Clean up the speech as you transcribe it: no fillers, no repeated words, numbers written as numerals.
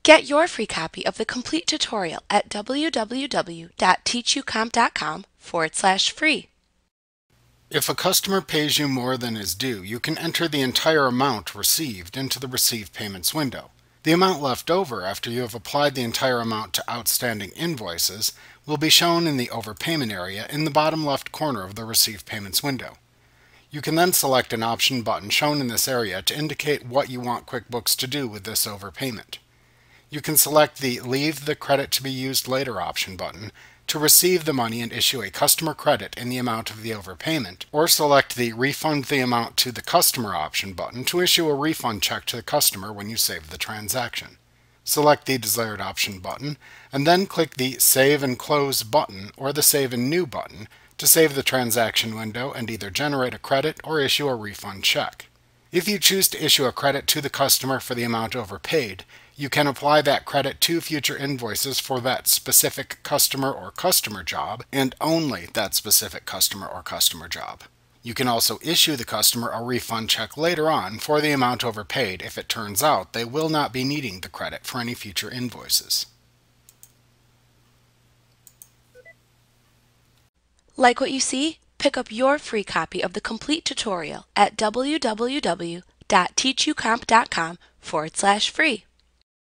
Get your free copy of the complete tutorial at www.teachucomp.com/free. If a customer pays you more than is due, you can enter the entire amount received into the Receive Payments window. The amount left over after you have applied the entire amount to outstanding invoices will be shown in the Overpayment area in the bottom left corner of the Receive Payments window. You can then select an option button shown in this area to indicate what you want QuickBooks to do with this overpayment. You can select the Leave the Credit to be Used Later option button to receive the money and issue a customer credit in the amount of the overpayment, or select the Refund the Amount to the Customer option button to issue a refund check to the customer when you save the transaction. Select the desired option button, and then click the Save and Close button or the Save and New button to save the transaction window and either generate a credit or issue a refund check. If you choose to issue a credit to the customer for the amount overpaid, you can apply that credit to future invoices for that specific customer or customer job, and only that specific customer or customer job. You can also issue the customer a refund check later on for the amount overpaid if it turns out they will not be needing the credit for any future invoices. Like what you see? Pick up your free copy of the complete tutorial at www.teachucomp.com/free.